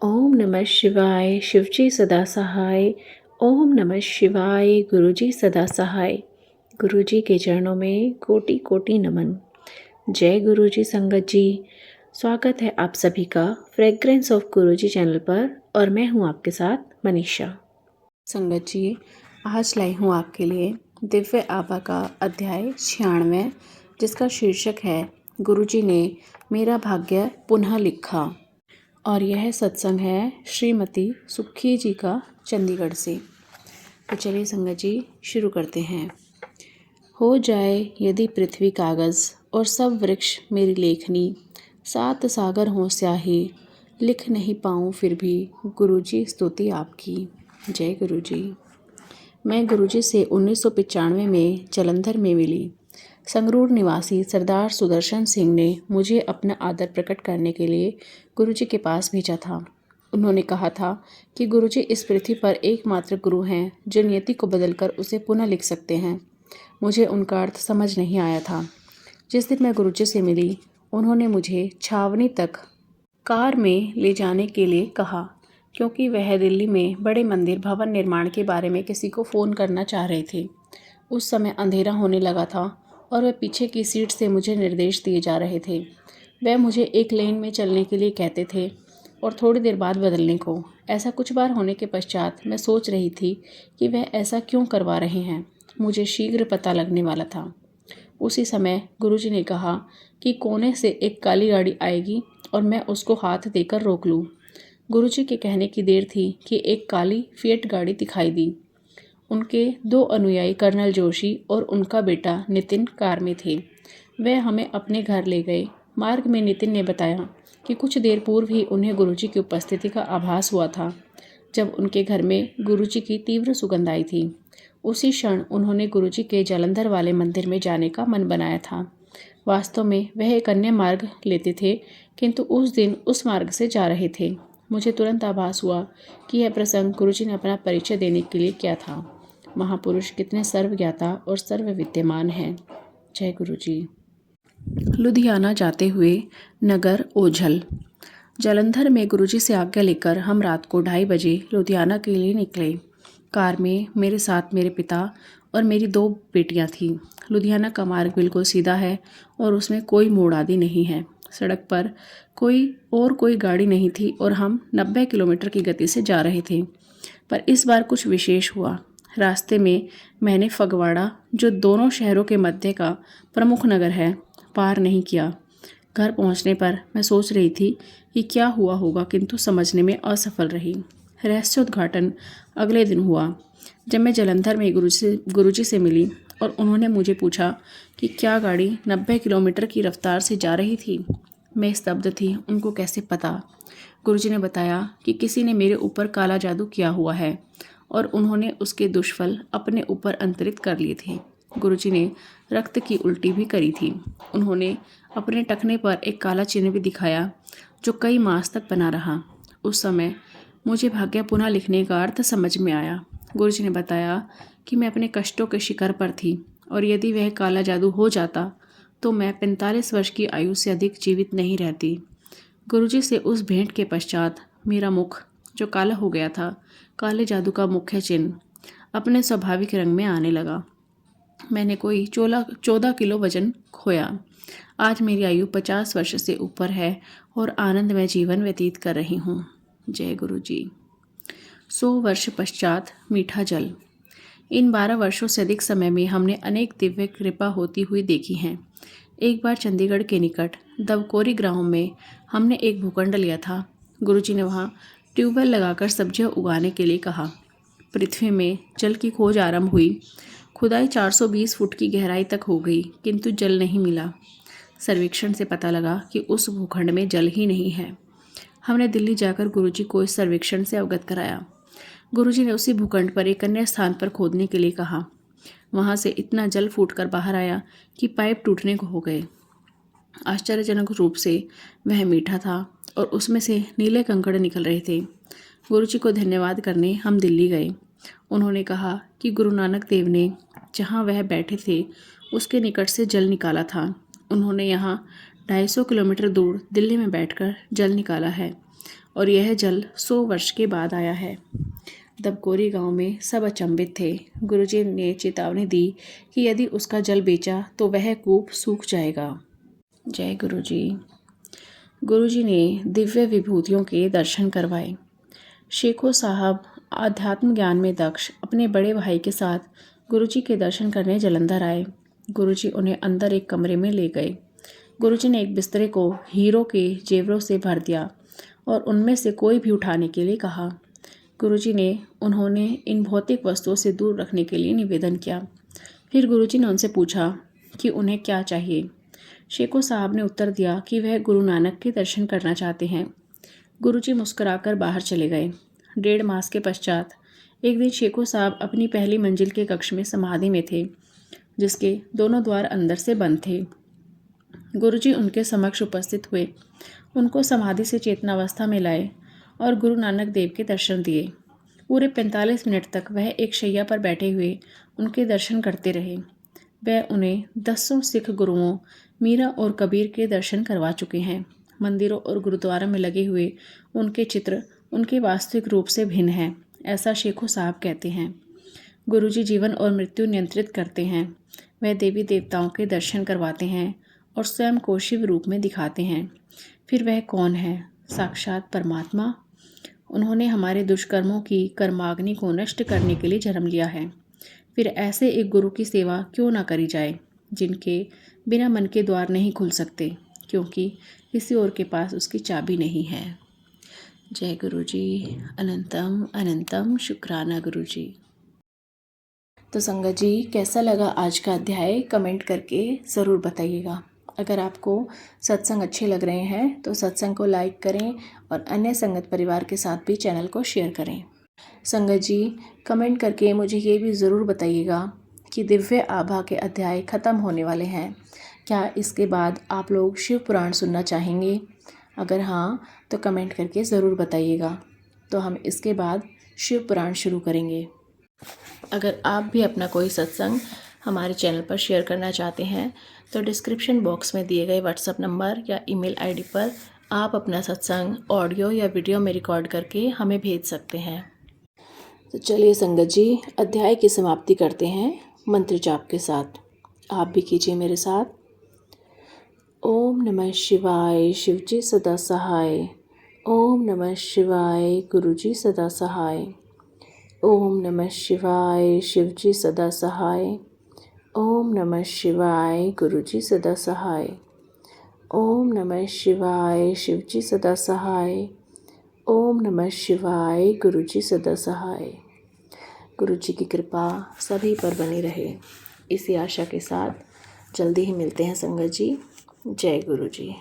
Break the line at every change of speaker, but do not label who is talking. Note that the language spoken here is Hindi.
ओम नमः शिवाय। शिवजी सदा सहाय। ओम नमः शिवाय। गुरुजी सदा सहाय। गुरुजी के चरणों में कोटि कोटि नमन। जय गुरुजी संगत जी। स्वागत है आप सभी का फ्रेग्रेंस ऑफ गुरुजी चैनल पर और मैं हूं आपके साथ मनीषा। संगत जी, आज लाई हूं आपके लिए दिव्य आभा का अध्याय 96 जिसका शीर्षक है गुरुजी ने मेरा भाग्य पुनः लिखा। और यह सत्संग है श्रीमती सुखी जी का चंडीगढ़ से। तो चलिए संगत जी शुरू करते हैं। हो जाए यदि पृथ्वी कागज़ और सब वृक्ष मेरी लेखनी, 7 सागर हों स्याही, लिख नहीं पाऊँ फिर भी गुरुजी स्तुति आपकी। जय गुरुजी। मैं गुरुजी से 1995 में जालंधर में मिली। संगरूर निवासी सरदार सुदर्शन सिंह ने मुझे अपना आदर प्रकट करने के लिए गुरुजी के पास भेजा था। उन्होंने कहा था कि गुरुजी इस पृथ्वी पर एकमात्र गुरु हैं जो नियति को बदलकर उसे पुनः लिख सकते हैं। मुझे उनका अर्थ समझ नहीं आया था। जिस दिन मैं गुरुजी से मिली, उन्होंने मुझे छावनी तक कार में ले जाने के लिए कहा, क्योंकि वह दिल्ली में बड़े मंदिर भवन निर्माण के बारे में किसी को फ़ोन करना चाह रहे थे। उस समय अंधेरा होने लगा था और वह पीछे की सीट से मुझे निर्देश दिए जा रहे थे। वह मुझे एक लेन में चलने के लिए कहते थे और थोड़ी देर बाद बदलने को। ऐसा कुछ बार होने के पश्चात मैं सोच रही थी कि वह ऐसा क्यों करवा रहे हैं। मुझे शीघ्र पता लगने वाला था। उसी समय गुरुजी ने कहा कि कोने से एक काली गाड़ी आएगी और मैं उसको हाथ देकर रोक लूँ। गुरुजी के कहने की देर थी कि एक काली फिएट गाड़ी दिखाई दी। उनके 2 अनुयायी कर्नल जोशी और उनका बेटा नितिन कार में थे। वह हमें अपने घर ले गए। मार्ग में नितिन ने बताया कि कुछ देर पूर्व ही उन्हें गुरुजी की उपस्थिति का आभास हुआ था, जब उनके घर में गुरुजी की तीव्र सुगंध आई थी। उसी क्षण उन्होंने गुरुजी के जालंधर वाले मंदिर में जाने का मन बनाया था। वास्तव में वह एक अन्य मार्ग लेते थे, किंतु उस दिन उस मार्ग से जा रहे थे। मुझे तुरंत आभास हुआ कि यह प्रसंग गुरुजी ने अपना परिचय देने के लिए किया था। महापुरुष कितने सर्वज्ञाता और सर्वविद्यमान हैं। जय गुरुजी। लुधियाना जाते हुए नगर ओझल। जालंधर में गुरुजी से आज्ञा लेकर हम रात को 2:30 बजे लुधियाना के लिए निकले। कार में मेरे साथ मेरे पिता और मेरी 2 बेटियां थीं। लुधियाना का मार्ग बिल्कुल सीधा है और उसमें कोई मोड़ आदि नहीं है। सड़क पर कोई गाड़ी नहीं थी और हम 90 किलोमीटर की गति से जा रहे थे। पर इस बार कुछ विशेष हुआ। रास्ते में मैंने फगवाड़ा, जो दोनों शहरों के मध्य का प्रमुख नगर है, पार नहीं किया। घर पहुंचने पर मैं सोच रही थी कि क्या हुआ होगा, किंतु समझने में असफल रही। रहस्योद्घाटन अगले दिन हुआ, जब मैं जालंधर में गुरुजी से मिली और उन्होंने मुझे पूछा कि क्या गाड़ी 90 किलोमीटर की रफ्तार से जा रही थी। मैं स्तब्ध थी। उनको कैसे पता? गुरुजी ने बताया कि किसी ने मेरे ऊपर काला जादू किया हुआ है और उन्होंने उसके दुष्फल अपने ऊपर अंतरित कर लिए थे। गुरुजी ने रक्त की उल्टी भी करी थी। उन्होंने अपने टखने पर एक काला चिन्ह भी दिखाया, जो कई मास तक बना रहा। उस समय मुझे भाग्य पुनः लिखने का अर्थ समझ में आया। गुरुजी ने बताया कि मैं अपने कष्टों के शिखर पर थी और यदि वह काला जादू हो जाता तो मैं 45 वर्ष की आयु से अधिक जीवित नहीं रहती। गुरुजी से उस भेंट के पश्चात मेरा मुख, जो काला हो गया था, काले जादू का मुख्य चिन्ह, अपने स्वाभाविक रंग में आने लगा। मैंने कोई 14 किलो वजन खोया। आज मेरी आयु 50 वर्ष से ऊपर है और आनंदमय जीवन व्यतीत कर रही हूँ। जय गुरुजी। 100 वर्ष पश्चात मीठा जल। इन 12 वर्षों से अधिक समय में हमने अनेक दिव्य कृपा होती हुई देखी हैं। एक बार चंडीगढ़ के निकट दवकोरी ग्राम में हमने एक भूखंड लिया था। गुरुजी ने वहाँ ट्यूबवेल लगाकर सब्जियाँ उगाने के लिए कहा। पृथ्वी में जल की खोज आरंभ हुई। खुदाई 420 फुट की गहराई तक हो गई, किंतु जल नहीं मिला। सर्वेक्षण से पता लगा कि उस भूखंड में जल ही नहीं है। हमने दिल्ली जाकर गुरुजी को इस सर्वेक्षण से अवगत कराया। गुरुजी ने उसी भूखंड पर एक अन्य स्थान पर खोदने के लिए कहा। वहाँ से इतना जल फूटकर बाहर आया कि पाइप टूटने को हो गए। आश्चर्यजनक रूप से वह मीठा था और उसमें से नीले कंकड़ निकल रहे थे। गुरुजी को धन्यवाद करने हम दिल्ली गए। उन्होंने कहा कि गुरु नानक देव ने जहाँ वह बैठे थे उसके निकट से जल निकाला था। उन्होंने यहाँ 250 किलोमीटर दूर दिल्ली में बैठकर जल निकाला है और यह जल 100 वर्ष के बाद आया है। दबकोरी गांव में सब अचंभित थे। गुरुजी ने चेतावनी दी कि यदि उसका जल बेचा तो वह कूप सूख जाएगा। जय गुरुजी। गुरुजी ने दिव्य विभूतियों के दर्शन करवाए। शेखो साहब आध्यात्म ज्ञान में दक्ष अपने बड़े भाई के साथ गुरुजी के दर्शन करने जलंधर आए। गुरुजी उन्हें अंदर एक कमरे में ले गए। गुरुजी ने एक बिस्तरे को हीरो के जेवरों से भर दिया और उनमें से कोई भी उठाने के लिए कहा। गुरुजी ने उन्होंने इन भौतिक वस्तुओं से दूर रखने के लिए निवेदन किया। फिर गुरुजी ने उनसे पूछा कि उन्हें क्या चाहिए। शेखो साहब ने उत्तर दिया कि वह गुरु नानक के दर्शन करना चाहते हैं। गुरुजी मुस्कुराकर बाहर चले गए। 1.5 मास के पश्चात एक दिन शेखो साहब अपनी पहली मंजिल के कक्ष में समाधि में थे, जिसके दोनों द्वार अंदर से बंद थे। गुरुजी उनके समक्ष उपस्थित हुए, उनको समाधि से चेतनावस्था में लाए और गुरु नानक देव के दर्शन दिए। पूरे 45 मिनट तक वह एक शैया पर बैठे हुए उनके दर्शन करते रहे। वह उन्हें 10 सिख गुरुओं मीरा और कबीर के दर्शन करवा चुके हैं। मंदिरों और गुरुद्वारों में लगे हुए उनके चित्र उनके वास्तविक रूप से भिन्न हैं, ऐसा शेखो साहब कहते हैं। गुरुजी जीवन और मृत्यु नियंत्रित करते हैं। वह देवी देवताओं के दर्शन करवाते हैं और स्वयं को शिव रूप में दिखाते हैं। फिर वह कौन है? साक्षात परमात्मा। उन्होंने हमारे दुष्कर्मों की कर्माग्नि को नष्ट करने के लिए जन्म लिया है। फिर ऐसे एक गुरु की सेवा क्यों ना करी जाए, जिनके बिना मन के द्वार नहीं खुल सकते, क्योंकि किसी और के पास उसकी चाबी नहीं है। जय गुरुजी। अनंतम अनंतम शुक्राना गुरुजी। तो संगत जी, कैसा लगा आज का अध्याय कमेंट करके ज़रूर बताइएगा। अगर आपको सत्संग अच्छे लग रहे हैं तो सत्संग को लाइक करें और अन्य संगत परिवार के साथ भी चैनल को शेयर करें। संगत जी, कमेंट करके मुझे ये भी ज़रूर बताइएगा कि दिव्य आभा के अध्याय ख़त्म होने वाले हैं। क्या इसके बाद आप लोग शिव पुराण सुनना चाहेंगे? अगर हाँ तो कमेंट करके ज़रूर बताइएगा। तो हम इसके बाद शिव पुराण शुरू करेंगे। अगर आप भी अपना कोई सत्संग हमारे चैनल पर शेयर करना चाहते हैं तो डिस्क्रिप्शन बॉक्स में दिए गए व्हाट्सएप नंबर या ईमेल आईडी पर आप अपना सत्संग ऑडियो या वीडियो में रिकॉर्ड करके हमें भेज सकते हैं। तो चलिए संगत जी, अध्याय की समाप्ति करते हैं मंत्र जाप के साथ। आप भी कीजिए मेरे साथ। ओम नमः शिवाय, शिवजी सदा सहाय। ओम नमः शिवाय, गुरुजी सदा सहाय। ओम नमः शिवाय, शिवजी सदा सहाय। ओम नमः शिवाय, गुरुजी सदा सहाय। ओम नमः शिवाय, शिवजी सदा सहाय। ओम नमः शिवाय, गुरुजी सदा सहाय। गुरुजी की कृपा सभी पर बनी रहे, इसी आशा के साथ जल्दी ही मिलते हैं संगत जी। जय गुरुजी।